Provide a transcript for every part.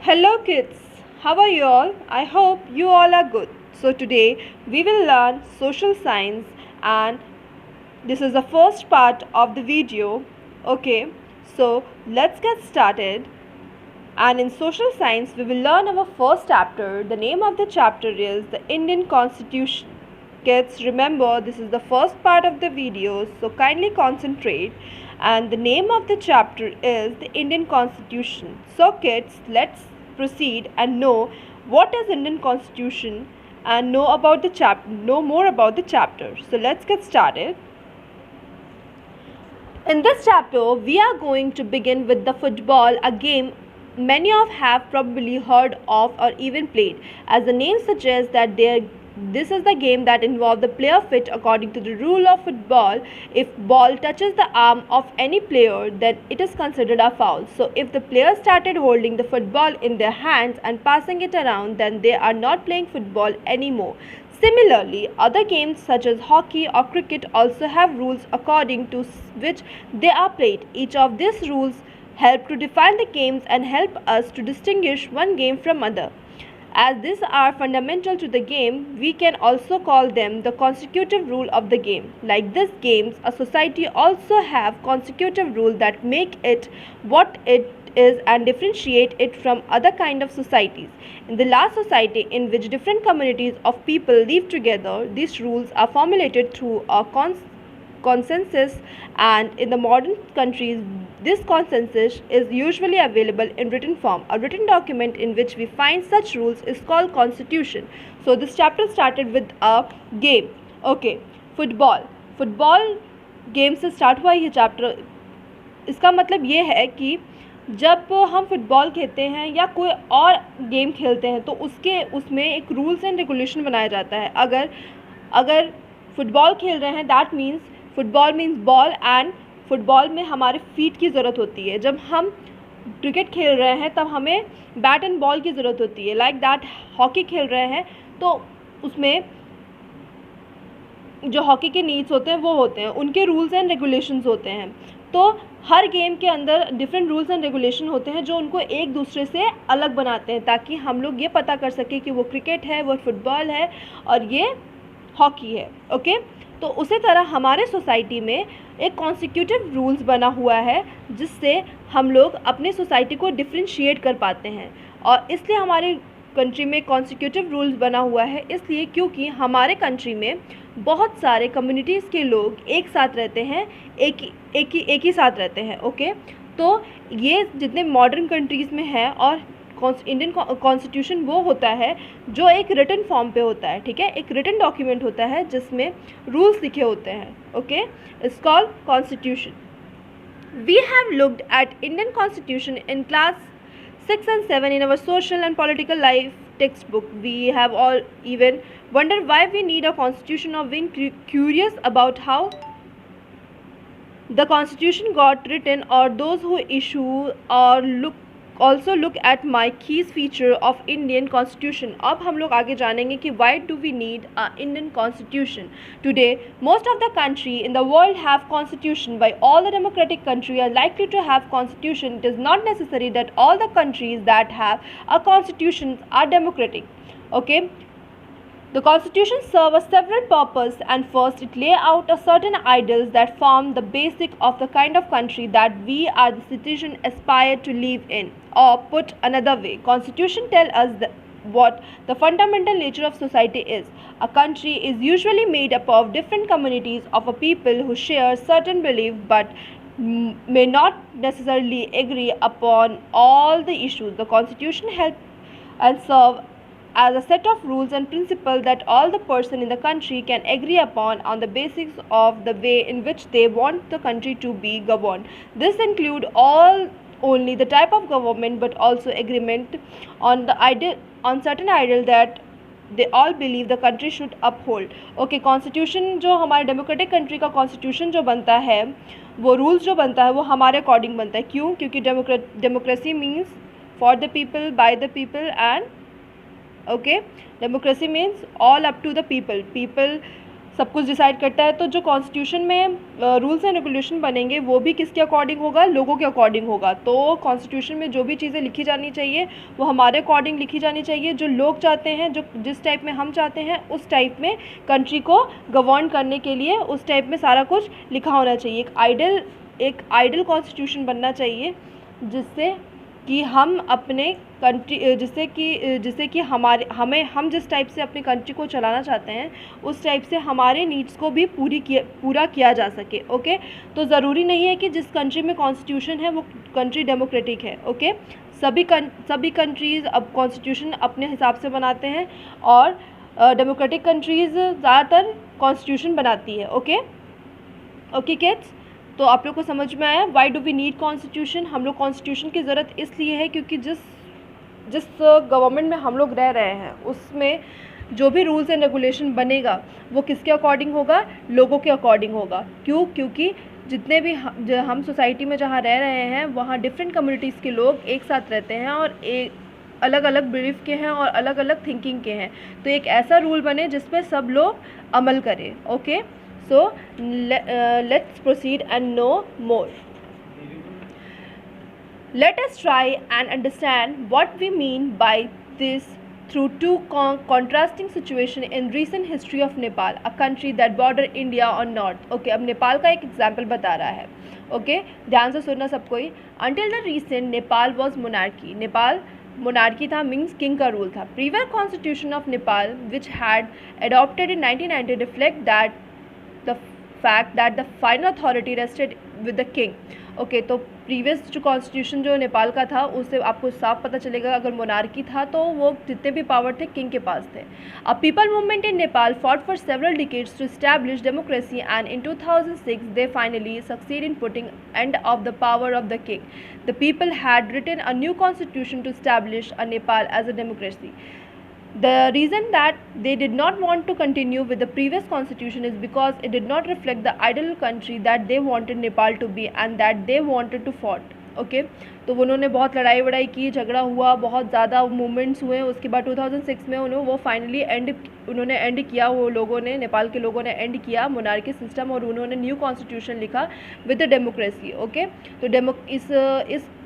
Hello kids, how are you all? I hope you all are good. So today we will learn social science and this is the first part of the video. Okay, so let's get started. And in social science we will learn our first chapter. The name of the chapter is the Indian Constitution. Kids, remember this is the first part of the video, so kindly concentrate. And the name of the chapter is the Indian Constitution. So kids, let's proceed and know what is Indian Constitution and know more about the chapter. So let's get started. In this chapter, we are going to begin with the football, a game many of have probably heard of or even played. As the name suggests that this is the game that involves the player fit according to the rule of football. If ball touches the arm of any player, then it is considered a foul. So if the player started holding the football in their hands and passing it around, then they are not playing football anymore. Similarly, other games such as hockey or cricket also have rules according to which they are played. Each of these rules help to define the games and help us to distinguish one game from other. As these are fundamental to the game, we can also call them the consecutive rule of the game. Like these games, a society also have consecutive rules that make it what it is and differentiate it from other kind of societies. In the last society in which different communities of people live together, these rules are formulated through a consensus, and in the modern countries this consensus is usually available in written form. A written document in which we find such rules is called constitution. So this chapter started with a game. Okay, football game से start हुआ ये chapter. इसका मतलब ये है कि जब हम फुटबॉल खेलते हैं या कोई और गेम खेलते हैं तो उसमें एक रूल्स एंड रेगुलेशन बनाया जाता है. अगर फुटबॉल खेल रहे हैं that means football means ball and football में हमारे फीट की ज़रूरत होती है. जब हम क्रिकेट खेल रहे हैं तब हमें बैट एंड बॉल की ज़रूरत होती है. लाइक दैट हॉकी खेल रहे हैं तो उसमें जो हॉकी के नीड्स होते हैं वो होते हैं, उनके रूल्स एंड रेगुलेशंस होते हैं. तो हर गेम के अंदर डिफरेंट रूल्स एंड रेगुलेशन होते हैं जो उनको एक दूसरे से अलग बनाते हैं ताकि हम लोग ये पता कर सकें कि वो क्रिकेट है, वो फुटबॉल है और ये हॉकी है. ओके, तो उसी तरह हमारे सोसाइटी में एक कॉन्सिक्यूटिव रूल्स बना हुआ है जिससे हम लोग अपने सोसाइटी को डिफ्रेंशिएट कर पाते हैं. और इसलिए हमारे कंट्री में कॉन्सिक्यूटिव रूल्स बना हुआ है, इसलिए क्योंकि हमारे कंट्री में बहुत सारे कम्युनिटीज़ के लोग एक साथ रहते हैं, एक ही साथ रहते हैं. ओके, तो ये जितने मॉडर्न कंट्रीज़ में है और इंडियन कॉन्स्टिट्यूशन वो होता है जो एक रिटन फॉर्म पे होता है. ठीक है, एक रिटन डॉक्यूमेंट होता है जिसमें रूल्स लिखे होते हैं. Okay, it's called constitution. We have looked at Indian constitution in class 6 and 7 in our social and political life textbook. We have all even wondered why we need a constitution or been curious about how the constitution got written, or those who issue or also look at my keys feature of Indian Constitution. अब हम लोग आगे जानेंगे कि why do we need a Indian Constitution. Today, most of the country in the world have constitution. By all the democratic country are likely to have constitution. It is not necessary that all the countries that have a constitution are democratic. Okay. The constitution serves several purposes, and first it lay out a certain ideals that form the basic of the kind of country that we as the citizen aspire to live in. Or put another way, constitution tell us what the fundamental nature of society is. A country is usually made up of different communities of a people who share certain beliefs but may not necessarily agree upon all the issues. The constitution help and serve as a set of rules and principles that all the person in the country can agree upon on the basis of the way in which they want the country to be governed. This include only the type of government but also agreement on certain ideal that they all believe the country should uphold. Okay, constitution जो हमारे democratic country का constitution जो बनता है वो rules जो बनता है वो हमारे अकॉर्डिंग बनता है. क्यों? क्योंकि democracy means for the people, by the people and okay, democracy means all up to the people सब कुछ डिसाइड करता है। तो जो कॉन्स्टिट्यूशन में रूल्स एंड रेगुलेशन बनेंगे वो भी किसके अकॉर्डिंग होगा, लोगों के अकॉर्डिंग होगा। तो कॉन्स्टिट्यूशन में जो भी चीज़ें लिखी जानी चाहिए वो हमारे अकॉर्डिंग लिखी जानी चाहिए, जो लोग चाहते हैं, जो जिस टाइप में हम चाहते हैं उस टाइप में कंट्री को गवर्न करने के लिए उस टाइप में सारा कुछ लिखा होना चाहिए। एक आइडल कॉन्स्टिट्यूशन बनना चाहिए जिससे कि हम अपने कंट्री जिससे कि हम जिस टाइप से अपनी कंट्री को चलाना चाहते हैं उस टाइप से हमारे नीड्स को भी पूरा किया जा सके। ओके, तो ज़रूरी नहीं है कि जिस कंट्री में कॉन्स्टिट्यूशन है वो कंट्री डेमोक्रेटिक है। ओके, सभी कंट्रीज़ अब कॉन्स्टिट्यूशन अपने हिसाब से बनाते हैं और डेमोक्रेटिक कंट्रीज़ ज़्यादातर कॉन्स्टिट्यूशन बनाती है। ओके किड्स, तो आप लोग को समझ में आया why do we need constitution. हम लोग कॉन्स्टिट्यूशन की ज़रूरत इसलिए है क्योंकि जिस गवर्नमेंट में हम लोग रह रहे हैं उसमें जो भी रूल्स एंड रेगुलेशन बनेगा वो किसके अकॉर्डिंग होगा, लोगों के अकॉर्डिंग होगा। क्योंकि जितने भी हम सोसाइटी में जहाँ रह रहे हैं वहाँ डिफरेंट कम्युनिटीज़ के लोग एक साथ रहते हैं और अलग अलग बिलीफ के हैं और अलग अलग थिंकिंग के हैं। तो एक ऐसा रूल बने जिस पर सब लोग अमल करें। Okay, so let's proceed and know more. Let us try and understand what we mean by this through two contrasting situations in recent history of Nepal, a country that border India on north. Okay, अब नेपाल का एक example बता रहा है। Okay, ध्यान से सुनना सब कोई। Until the recent Nepal was monarchy. Nepal monarchy था, मीन्स किंग का रूल था। Previous constitution of Nepal which had adopted in 1990 reflect that the fact that the final authority rested with the king. Okay, तो previous जो constitution जो नेपाल का था उससे आपको साफ पता चलेगा अगर मोनार्की था तो वो जितने भी पावर थे किंग के पास थे। A people movement in Nepal fought for several decades to establish democracy and in 2006 they finally succeed in putting end of the power of the king. The people had written a new constitution to establish a Nepal as a democracy. The reason that they did not want to continue with the previous constitution is because it did not reflect the ideal country that they wanted Nepal to be and that they wanted to fought. Okay, तो उन्होंने बहुत लड़ाई वड़ाई की, झगड़ा हुआ, बहुत ज़्यादा movements हुए। उसके बाद 2006 में वो फाइनली उन्होंने एंड किया, वो लोगों ने, नेपाल के लोगों ने एंड किया मोनार्की सिस्टम और उन्होंने न्यू कॉन्स्टिट्यूशन लिखा विद द डेमोक्रेसी। ओके, तो इस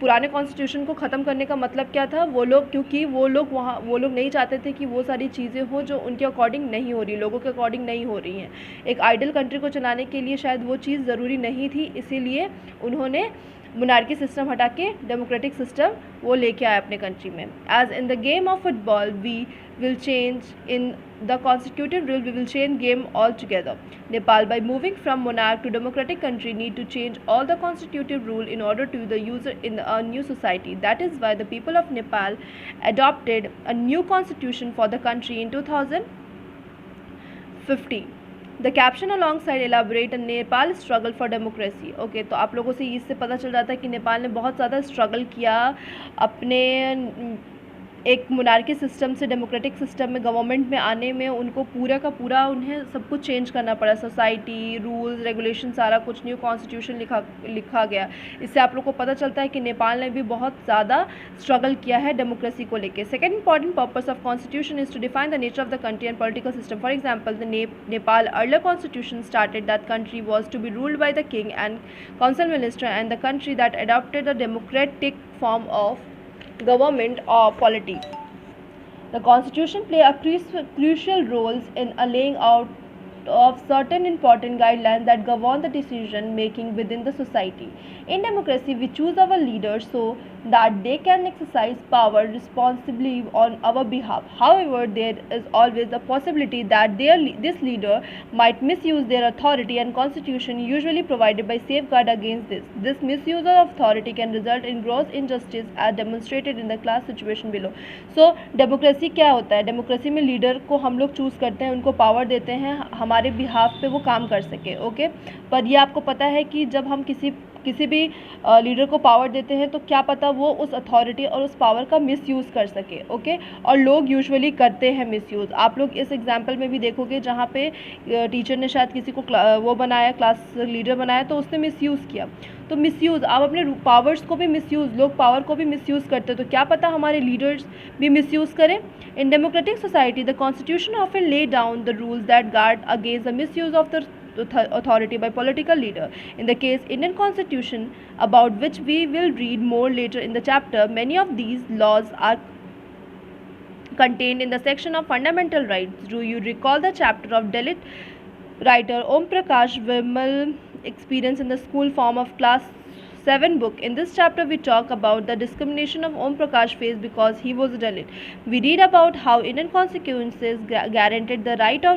पुराने कॉन्स्टिट्यूशन को ख़त्म करने का मतलब क्या था, क्योंकि वो लोग नहीं चाहते थे कि वो सारी चीज़ें हो जो उनके अकॉर्डिंग नहीं हो रही, लोगों के अकॉर्डिंग नहीं हो रही हैं। एक आइडल कंट्री को चलाने के लिए शायद वो चीज़ ज़रूरी नहीं थी, इसीलिए उन्होंने मोनार्की सिस्टम हटा के डेमोक्रेटिक सिस्टम वो लेके आए अपने कंट्री में। As in the game of football we will change in the constitutive rule, we will change game all together. Nepal, by moving from monarch to democratic country, need to change all the constitutive rule in order to the user in a new society. That is why the people of Nepal adopted a new constitution for the country in 2050. The caption alongside elaborate a Nepal struggle for democracy. Okay, तो आप लोगों से इससे पता चल जाता है कि नेपाल ने बहुत ज़्यादा स्ट्रगल किया अपने एक मोनार्की सिस्टम से डेमोक्रेटिक सिस्टम में गवर्नमेंट में आने में। उनको पूरा का पूरा उन्हें सब कुछ चेंज करना पड़ा, सोसाइटी, रूल्स, रेगुलेशन, सारा कुछ न्यू कॉन्स्टिट्यूशन लिखा गया। इससे आप लोग को पता चलता है कि नेपाल ने भी बहुत ज़्यादा स्ट्रगल किया है डेमोक्रेसी को लेके। Second important purpose of constitution is to define the nature of the country and political system. For example, the Nepal earlier constitution started that country was to be ruled by the king and council minister and the country that adopted the democratic form of government or polity. The constitution play a crucial roles in a laying out of certain important guidelines that govern the decision making within the society. In democracy, we choose our leaders so that they can exercise power responsibly on our behalf. However, there is always the possibility that this leader might misuse their authority, and constitution usually provided by safeguard against this. This misuse of authority can result in gross injustice as demonstrated in the class situation below. So, democracy क्या होता है? Democracy में leader को हम लोग choose करते हैं, उनको पावर देते हैं हमारे बिहाफ पे वो काम कर सके। ओके, पर ये आपको पता है कि जब हम किसी भी लीडर को पावर देते हैं तो क्या पता वो उस अथॉरिटी और उस पावर का मिसयूज़ कर सके। ओके, और लोग यूजुअली करते हैं मिसयूज़। आप लोग इस एग्जांपल में भी देखोगे जहाँ पे टीचर ने शायद किसी को वो बनाया, क्लास लीडर बनाया, तो उसने मिसयूज़ किया। तो मिसयूज़, आप अपने पावर्स को भी मिसयूज़, लोग पावर को भी मिसयूज़ करते हैं, तो क्या पता हमारे लीडर्स भी मिसयूज़ करें. In democratic society the constitution often lay down the rules that guard against the misuse of the authority by political leader. In the case Indian Constitution, about which we will read more later in the chapter, many of these laws are contained in the section of fundamental rights. Do you recall the chapter of Dalit writer Om Prakash Vimal experience in the school form of class 7 book? In this chapter we talk about the discrimination of Om Prakash faced because he was a Dalit. We read about how Indian constitutions guaranteed the right to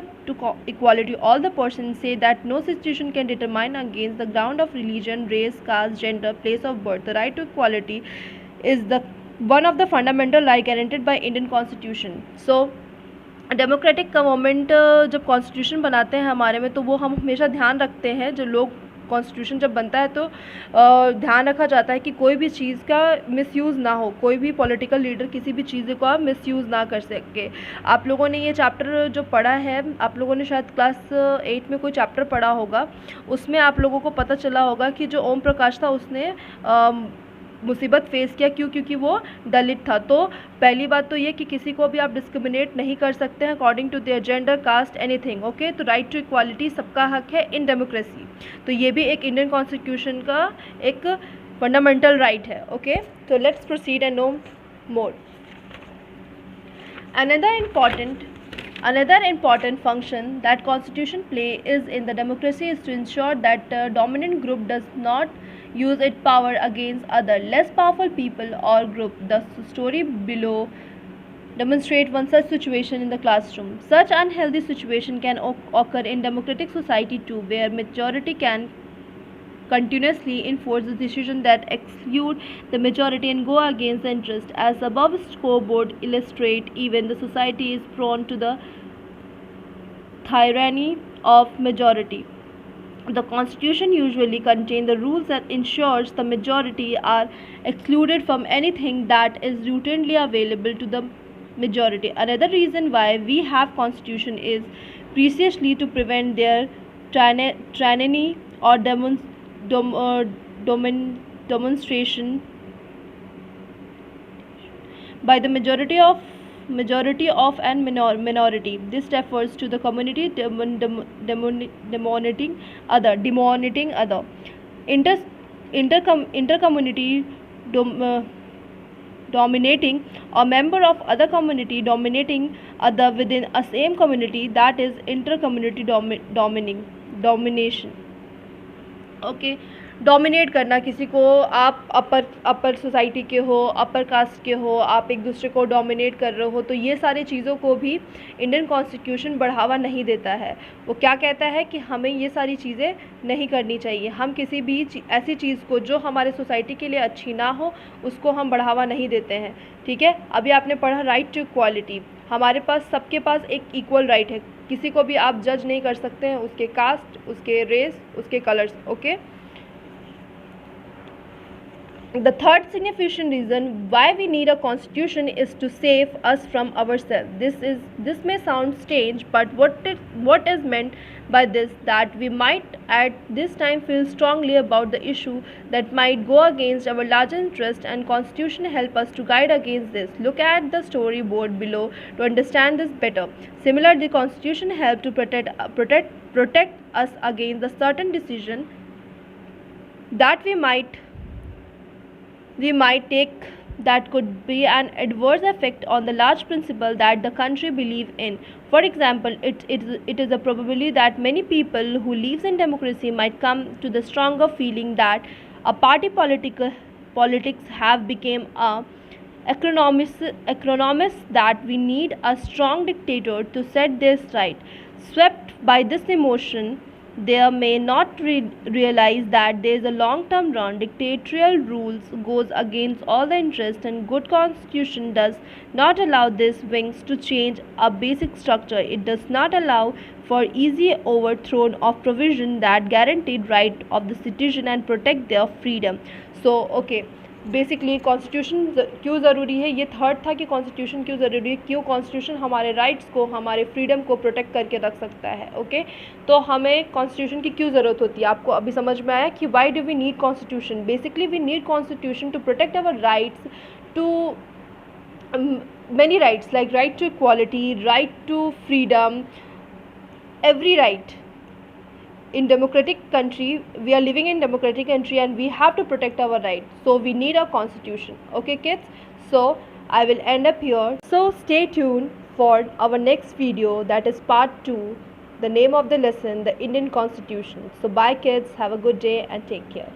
equality. All the persons say that no institution can determine against the ground of religion, race, caste, gender, place of birth. The right to equality is the one of the fundamental right guaranteed by Indian Constitution. So democratic government जब constitution बनाते हैं हमारे में, तो वो हम हमेशा ध्यान रखते हैं, जो लोग कॉन्स्टिट्यूशन जब बनता है तो ध्यान रखा जाता है कि कोई भी चीज़ का मिसयूज़ ना हो, कोई भी पॉलिटिकल लीडर किसी भी चीज़ को मिसयूज़ ना कर सके. आप लोगों ने ये चैप्टर जो पढ़ा है, आप लोगों ने शायद क्लास 8 में कोई चैप्टर पढ़ा होगा, उसमें आप लोगों को पता चला होगा कि जो ओम प्रकाश था उसने मुसीबत फेस किया. क्यों? क्योंकि वो दलित था. तो पहली बात तो ये कि किसी को भी आप डिस्क्रिमिनेट नहीं कर सकते हैं according to their gender, caste, anything. Okay, तो राइट टू इक्वालिटी सबका हक है इन डेमोक्रेसी. तो ये भी एक इंडियन कॉन्स्टिट्यूशन का एक फंडामेंटल राइट है. ओके, तो let's proceed and know more. Another important function that constitution play is in the democracy is to ensure that the dominant group does not use its power against other less powerful people or group. The story below demonstrate one such situation in the classroom. Such unhealthy situation can occur in democratic society too, where majority can continuously enforce the decision that exclude the majority and go against the interest. As above scoreboard illustrate, even the society is prone to the tyranny of majority. The constitution usually contains the rules that ensures the majority are excluded from anything that is routinely available to the majority. Another reason why we have constitution is precisely to prevent their tyranny or demonstration by the majority of an minority. This refers to the community demonizing other, intercommunity dominating a member of other community dominating other within a same community, that is intercommunity domination. Okay, dominate करना किसी को, आप अपर society के हो, upper caste के हो, आप एक दूसरे को डोमिनेट कर रहे हो, तो ये सारी चीज़ों को भी इंडियन कॉन्स्टिट्यूशन बढ़ावा नहीं देता है. वो क्या कहता है कि हमें ये सारी चीज़ें नहीं करनी चाहिए. हम किसी भी ऐसी चीज़ को जो हमारे सोसाइटी के लिए अच्छी ना हो उसको हम बढ़ावा नहीं देते हैं. ठीक है, अभी आपने पढ़ा राइट टू इक्वालिटी. हमारे पास सबके पास एक इक्वल राइट है. किसी को भी आप जज नहीं कर सकते हैं उसके कास्ट, उसके रेस, उसके colours. Okay, the third significant reason why we need a constitution is to save us from ourselves. This may sound strange, but what is meant by this, that we might at this time feel strongly about the issue that might go against our larger interest, and constitution help us to guide against this. Look at the storyboard below to understand this better. Similarly, the constitution help to protect us against the certain decision that we might take that could be an adverse effect on the large principle that the country believe in. For example, it is a probability that many people who lives in democracy might come to the stronger feeling that a party politics have become a acronymous, that we need a strong dictator to set this right. Swept by this emotion, they may not realize that there is a long-term run. Dictatorial rules goes against all the interest, and good constitution does not allow these wings to change a basic structure. It does not allow for easy overthrow of provision that guaranteed right of the citizen and protect their freedom. So, okay, basically constitution क्यों ज़रूरी है, ये third था कि constitution क्यों ज़रूरी है, क्यों कॉन्स्टिट्यूशन हमारे राइट्स को, हमारे फ्रीडम को प्रोटेक्ट करके रख सकता है। ओके, तो हमें कॉन्स्टिट्यूशन की क्यों ज़रूरत होती है, आपको अभी समझ में आया कि why do we need constitution. Basically we need constitution to protect our rights, to many rights like right to equality, right to freedom, every right. In democratic country, we are living in democratic country and we have to protect our rights, so we need a constitution. Okay kids, so I will end up here, so stay tuned for our next video, that is part 2, the name of the lesson, the Indian Constitution. So bye kids, have a good day and take care.